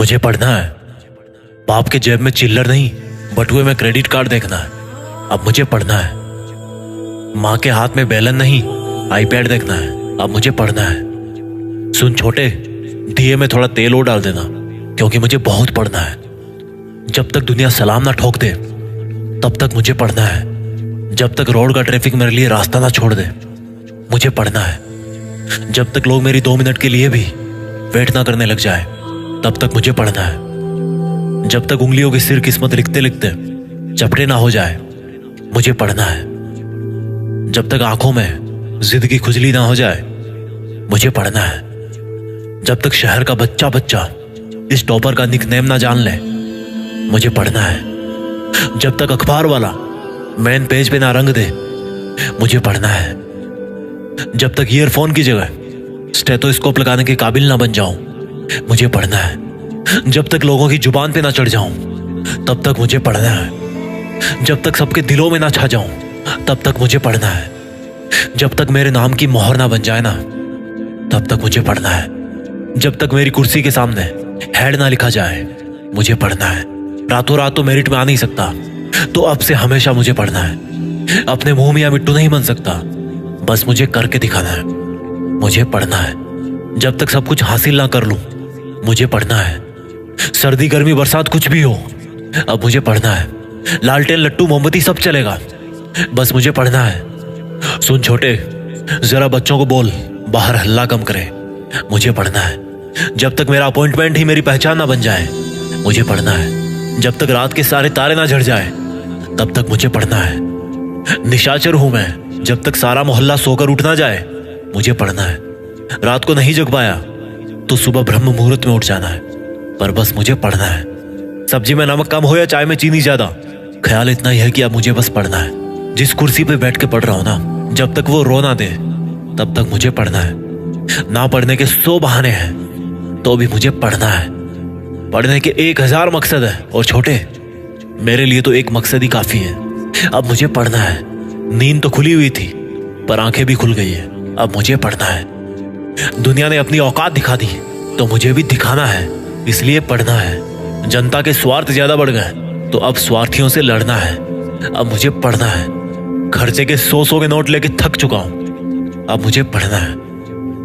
मुझे पढ़ना है। बाप के जेब में चिल्लर नहीं, बटुए में क्रेडिट कार्ड देखना है। अब मुझे पढ़ना है। माँ के हाथ में बेलन नहीं, आईपैड देखना है। अब मुझे पढ़ना है। सुन छोटे, दिए में थोड़ा तेल और डाल देना, क्योंकि मुझे बहुत पढ़ना है। जब तक दुनिया सलाम ना ठोक दे तब तक मुझे पढ़ना है। जब तक रोड का ट्रैफिक मेरे लिए रास्ता ना छोड़ दे मुझे पढ़ना है। जब तक लोग मेरी 2 मिनट के लिए भी वेट ना करने लग जाए तब तक मुझे पढ़ना है। जब तक उंगलियों के सिर किस्मत लिखते लिखते चपटे ना हो जाए मुझे पढ़ना है। जब तक आंखों में जिद की खुजली ना हो जाए मुझे पढ़ना है। जब तक शहर का बच्चा बच्चा इस टॉपर का निकनेम ना जान ले मुझे पढ़ना है। जब तक अखबार वाला मेन पेज पे ना रंग दे मुझे पढ़ना है। जब तक ईयरफोन की जगह स्टेथोस्कोप लगाने के काबिल ना बन जाऊं मुझे पढ़ना है। जब तक लोगों की जुबान पे ना चढ़ जाऊं तब तक मुझे पढ़ना है। जब तक सबके दिलों में ना छा जाऊं तब तक मुझे पढ़ना है। जब तक मेरे नाम की मोहर ना बन जाए ना तब तक मुझे पढ़ना है। जब तक मेरी कुर्सी के सामने हेड ना लिखा जाए मुझे पढ़ना है। रातों रात तो मेरिट में आ नहीं सकता, तो अब से हमेशा मुझे पढ़ना है। अपने मुंह में या मिट्टू नहीं बन सकता, बस मुझे करके दिखाना है। मुझे पढ़ना है। जब तक सब कुछ हासिल ना कर लूं मुझे पढ़ना है। सर्दी गर्मी बरसात कुछ भी हो अब मुझे पढ़ना है। लालटेन लट्टू मोमबत्ती सब चलेगा, बस मुझे पढ़ना है। सुन छोटे, जरा बच्चों को बोल बाहर हल्ला कम करे, मुझे पढ़ना है। जब तक मेरा अपॉइंटमेंट ही मेरी पहचान ना बन जाए मुझे पढ़ना है। जब तक रात के सारे तारे ना झड़ जाए तब तक मुझे पढ़ना है। निशाचर हूं मैं, जब तक सारा मोहल्ला सोकर उठ ना जाए मुझे पढ़ना है। रात को नहीं जग पाया तो सुबह ब्रह्म मुहूर्त में उठ जाना है, पर बस मुझे पढ़ना है। सब्जी में नमक कम हो या चाय में चीनी ज्यादा, ख्याल इतना ही है कि अब मुझे बस पढ़ना है। जिस कुर्सी पे बैठ के पढ़ रहा हूं ना, जब तक वो रो ना दे तब तक मुझे पढ़ना है। ना पढ़ने के 100 बहाने हैं तो भी मुझे पढ़ना है। पढ़ने के 1000 मकसद है, और छोटे मेरे लिए तो एक मकसद ही काफी है। अब मुझे पढ़ना है। नींद तो खुली हुई थी पर आंखें भी खुल गई है। अब मुझे पढ़ना है। दुनिया ने अपनी औकात दिखा दी तो मुझे भी दिखाना है, इसलिए पढ़ना है। जनता के स्वार्थ ज्यादा बढ़ गए तो अब स्वार्थियों से लड़ना है। अब मुझे पढ़ना है। खर्चे के 100 के नोट लेके थक चुका हूं, अब मुझे पढ़ना है।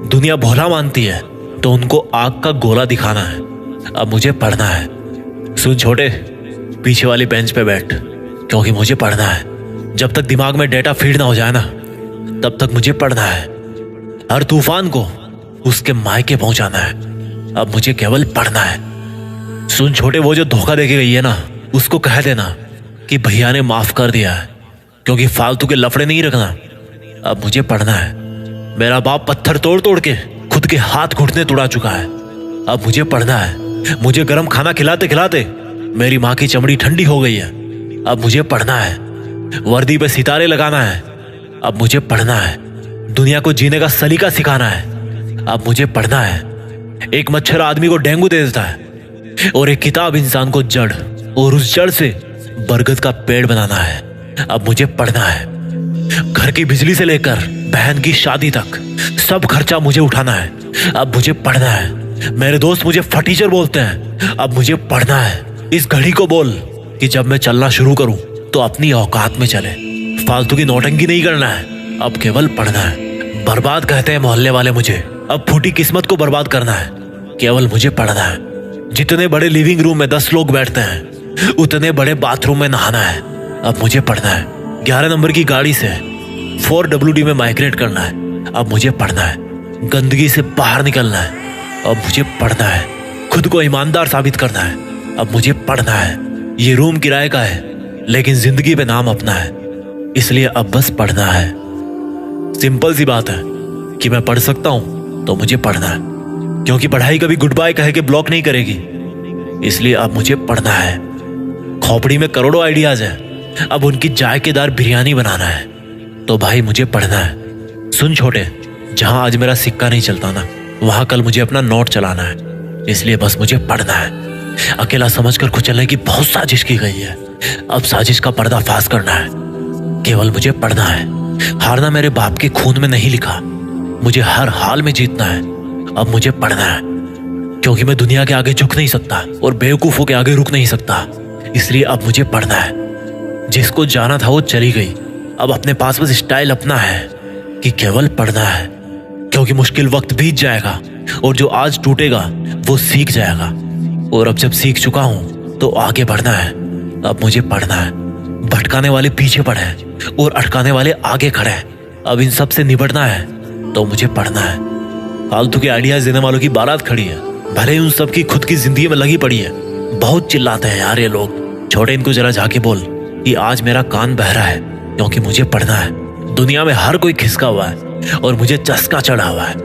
दुनिया भोला मानती है तो उनको आग का गोला दिखाना है। अब मुझे पढ़ना है। सुन छोटे, पीछे वाली बेंच पे बैठ, क्योंकि मुझे पढ़ना है। जब तक दिमाग में डेटा फीड ना हो जाए ना तब तक मुझे पढ़ना है। हर तूफान को उसके मायके पहुंचाना है। अब मुझे केवल पढ़ना है। सुन छोटे, वो जो धोखा देके गई है ना, उसको कह देना कि भैया ने माफ कर दिया है, क्योंकि फालतू के लफड़े नहीं रखना। अब मुझे पढ़ना है। मेरा बाप पत्थर तोड़ तोड़ के खुद के हाथ घुटने तुड़ा चुका है। अब मुझे पढ़ना है। मुझे गर्म खाना खिलाते खिलाते मेरी माँ की चमड़ी ठंडी हो गई है। अब मुझे पढ़ना है। वर्दी पे सितारे लगाना है। अब मुझे पढ़ना है। दुनिया को जीने का सलीका सिखाना है। अब मुझे पढ़ना है। एक मच्छर आदमी को डेंगू दे देता है और एक किताब इंसान को जड़, और उस जड़ से बरगद का पेड़ बनाना है। अब मुझे पढ़ना है। घर की बिजली से लेकर बहन की शादी तक सब खर्चा मुझे उठाना है। अब मुझे पढ़ना है। मेरे दोस्त मुझे फटीचर बोलते हैं, अब मुझे पढ़ना है। इस घड़ी को बोल कि जब मैं चलना शुरू करूं तो अपनी औकात में चले। फालतू की नौटंकी नहीं करना है, अब केवल पढ़ना है। बर्बाद कहते हैं मोहल्ले वाले मुझे, अब फूटी किस्मत को बर्बाद करना है। केवल मुझे पढ़ना है। जितने बड़े लिविंग रूम में 10 लोग बैठते हैं उतने बड़े बाथरूम में नहाना है। अब मुझे पढ़ना है। 11 नंबर की गाड़ी से 4WD में माइग्रेट करना है। अब मुझे पढ़ना है। गंदगी से बाहर निकलना है। अब मुझे पढ़ना है। खुद को ईमानदार साबित करना है। अब मुझे पढ़ना है। ये रूम किराए का है, लेकिन जिंदगी पे नाम अपना है, इसलिए अब बस पढ़ना है। सिंपल सी बात है कि मैं पढ़ सकता हूं तो मुझे पढ़ना है, क्योंकि पढ़ाई कभी गुड बाय कह के ब्लॉक नहीं करेगी, इसलिए अब मुझे पढ़ना है। खोपड़ी में करोड़ों आइडियाज हैं, अब उनकी जायकेदार बिरयानी बनाना है, तो भाई मुझे पढ़ना है। सुन छोटे, जहां आज मेरा सिक्का नहीं चलता ना, वहां कल मुझे अपना नोट चलाना है, इसलिए बस मुझे पढ़ना है। अकेला समझकर कुचलने की बहुत साजिश की गई है, अब साजिश का पर्दाफाश करना है। केवल मुझे पढ़ना है। हारना मेरे बाप के खून में नहीं लिखा, मुझे हर हाल में जीतना है। अब मुझे पढ़ना है, क्योंकि मैं दुनिया के आगे झुक नहीं सकता और बेवकूफों के आगे रुक नहीं सकता। इसलिए अब मुझे पढ़ना है। जिसको जाना था वो चली गई, अब अपने पास बस स्टाइल अपना है कि केवल पढ़ना है, क्योंकि मुश्किल वक्त बीत जाएगा और जो आज टूटेगा वो सीख जाएगा। और अब जब सीख चुका हूं तो आगे बढ़ना है। अब मुझे पढ़ना है। भटकाने वाले पीछे पड़े हैं और अटकाने वाले आगे खड़े हैं। अब इन सब से निपटना है तो मुझे पढ़ना है। फालतू के आइडियाज देने वालों की बारात खड़ी है, भले ही उन सब की खुद की जिंदगी में लगी पड़ी है। बहुत चिल्लाते हैं यार ये लोग। छोटे, इनको जरा जाके बोल कि आज मेरा कान बह रहा है क्योंकि मुझे पढ़ना है। दुनिया में हर कोई खिसका हुआ है और मुझे चस्का चढ़ा हुआ है।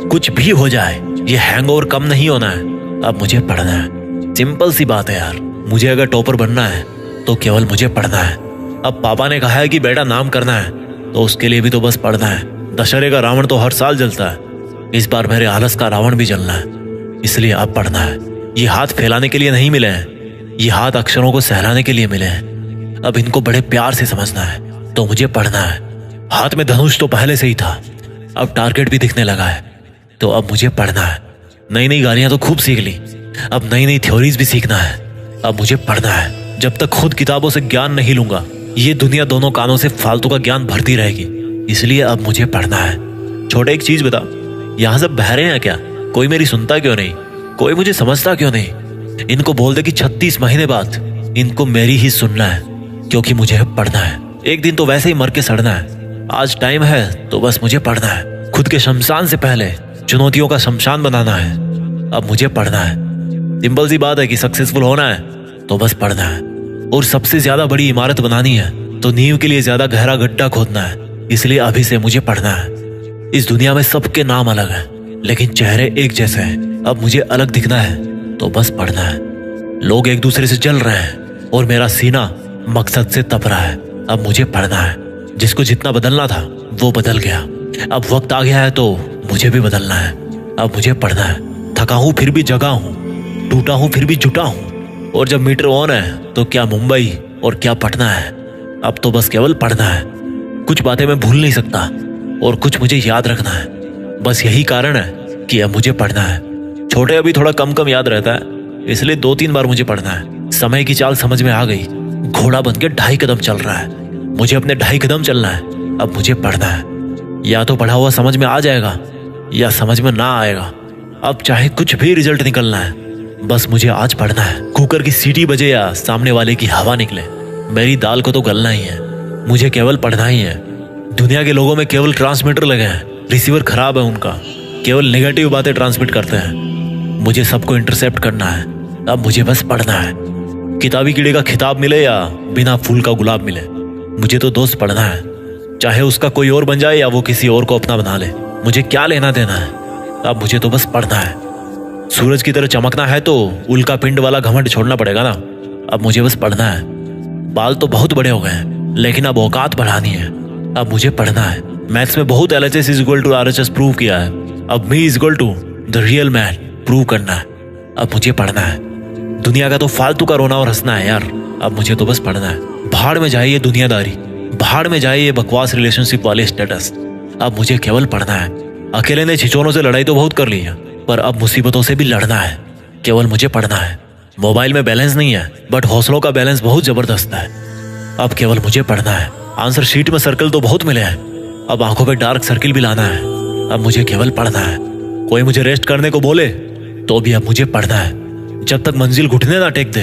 कुछ भी हो जाए ये हैंगओवर कम नहीं होना है। अब मुझे पढ़ना है। सिंपल सी बात है यार। मुझे अगर टॉपर बनना है तो केवल मुझे पढ़ना है। अब पापा ने कहा है कि बेटा नाम करना है तो उसके लिए भी तो बस पढ़ना है। दशहरे का रावण तो हर साल जलता है, इस बार मेरे आलस का रावण भी जलना है। इसलिए अब पढ़ना है। ये हाथ फैलाने के लिए नहीं मिले हैं, ये हाथ अक्षरों को सहलाने के लिए मिले हैं। अब इनको बड़े प्यार से समझना है तो मुझे पढ़ना है। हाथ में धनुष तो पहले से ही था, अब टारगेट भी दिखने लगा है तो अब मुझे पढ़ना है। नई नई गालियां तो खूब सीख ली, अब नई नई थ्योरीज भी सीखना है। अब मुझे पढ़ना है। जब तक खुद किताबों से ज्ञान नहीं लूंगा ये दुनिया दोनों कानों से फालतू का ज्ञान भरती रहेगी। इसलिए अब मुझे पढ़ना है। छोटे, एक चीज बता, यहाँ सब बहरे हैं क्या? कोई मेरी सुनता क्यों नहीं? कोई मुझे समझता क्यों नहीं? इनको बोल दे कि 36 महीने बाद इनको मेरी ही सुनना है, क्योंकि मुझे पढ़ना है। एक दिन तो वैसे ही मर के सड़ना है। आज टाइम है तो बस मुझे पढ़ना है। खुद के शमशान से पहले चुनौतियों का शमशान बनाना है। अब मुझे पढ़ना है। सिंपल सी बात है कि सक्सेसफुल होना है तो बस पढ़ना है। और सबसे ज्यादा बड़ी इमारत बनानी है तो नींव के लिए ज्यादा गहरा गड्ढा खोदना है। इसलिए अभी से मुझे पढ़ना है। इस दुनिया में सबके नाम अलग हैं, लेकिन चेहरे एक जैसे हैं। अब मुझे अलग दिखना है तो बस पढ़ना है। लोग एक दूसरे से जल रहे हैं और मेरा सीना मकसद से तप रहा है। अब मुझे पढ़ना है। जिसको जितना बदलना था वो बदल गया। अब वक्त आ गया है तो मुझे भी बदलना है। अब मुझे पढ़ना है। थका हूं फिर भी जगा हूं, टूटा हूं फिर भी जुटा हूं। और जब मीटर ऑन है तो क्या मुंबई और क्या पटना है। अब तो बस केवल पढ़ना है। कुछ बातें मैं भूल नहीं सकता और कुछ मुझे याद रखना है। बस यही कारण है कि अब मुझे पढ़ना है। छोटे, अभी थोड़ा कम कम याद रहता है, इसलिए 2-3 बार मुझे पढ़ना है। समय की चाल समझ में आ गई। घोड़ा बन के 2.5 कदम चल रहा है, मुझे अपने 2.5 कदम चलना है। अब मुझे पढ़ना है। या तो पढ़ा हुआ समझ में आ जाएगा या समझ में ना आएगा। अब चाहे कुछ भी रिजल्ट निकलना है, बस मुझे आज पढ़ना है। कुकर की सीटी बजे या सामने वाले की हवा निकले, मेरी दाल को तो गलना ही है। मुझे केवल पढ़ना ही है। दुनिया के लोगों में केवल ट्रांसमीटर लगे हैं, रिसीवर खराब है उनका, केवल नेगेटिव बातें ट्रांसमिट करते हैं। मुझे सबको इंटरसेप्ट करना है। अब मुझे बस पढ़ना है। किताबी कीड़े का खिताब मिले या बिना फूल का गुलाब मिले, मुझे तो दोस्त पढ़ना है। चाहे उसका कोई और बन जाए या वो किसी और को अपना बना ले, मुझे क्या लेना देना है। अब मुझे तो बस पढ़ना है। सूरज की तरह चमकना है तो उल्का पिंड वाला घमंड छोड़ना पड़ेगा ना। अब मुझे बस पढ़ना है। बाल तो बहुत बड़े हो गए हैं, लेकिन अब औकात बढ़ानी है। अब मुझे पढ़ना है। मैथ्स में बहुत LHS equal to RHS prove किया है। अब me equal to the real man prove करना है। अब मुझे पढ़ना है। दुनिया का तो फालतू का रोना और हंसना है यार। अब मुझे तो बस पढ़ना है। भाड़ में जाए ये दुनियादारी, भाड़ में जाए ये बकवास रिलेशनशिप वाले स्टेटस। अब मुझे केवल पढ़ना है। अकेले ने छिछोरों से लड़ाई तो बहुत कर ली है, पर अब मुसीबतों से भी लड़ना है। केवल मुझे पढ़ना है। मोबाइल में बैलेंस नहीं है, बट हौसलों का बैलेंस बहुत जबरदस्त है। अब केवल मुझे पढ़ना है। आंसर शीट में सर्कल तो बहुत मिले हैं, अब आंखों पे डार्क सर्किल भी लाना है। अब मुझे केवल पढ़ना है। कोई मुझे रेस्ट करने को बोले तो भी अब मुझे पढ़ना है। जब तक मंजिल घुटने ना टेक दे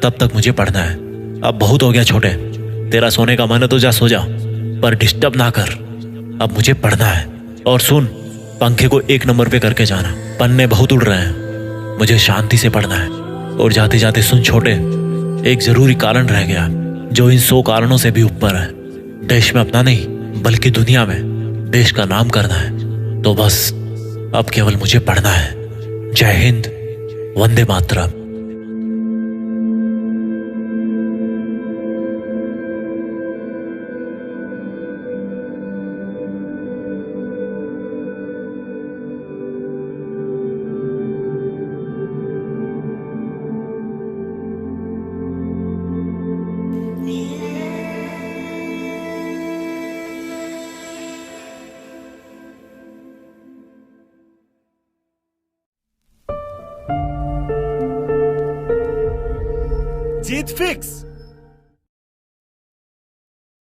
तब तक मुझे पढ़ना है। अब बहुत हो गया छोटे, तेरा सोने का मन है तो जा सो जा, पर डिस्टर्ब ना कर। अब मुझे पढ़ना है। और सुन, पंखे को 1 नंबर पे करके जाना, पन्ने बहुत उड़ रहे हैं। मुझे शांति से पढ़ना है। और जाते जाते सुन छोटे, एक जरूरी कारण रह गया जो इन 100 कारणों से भी ऊपर है। देश में अपना नहीं बल्कि दुनिया में देश का नाम करना है। तो बस अब केवल मुझे पढ़ना है। जय हिंद, वंदे मातरम। जीत फिक्स।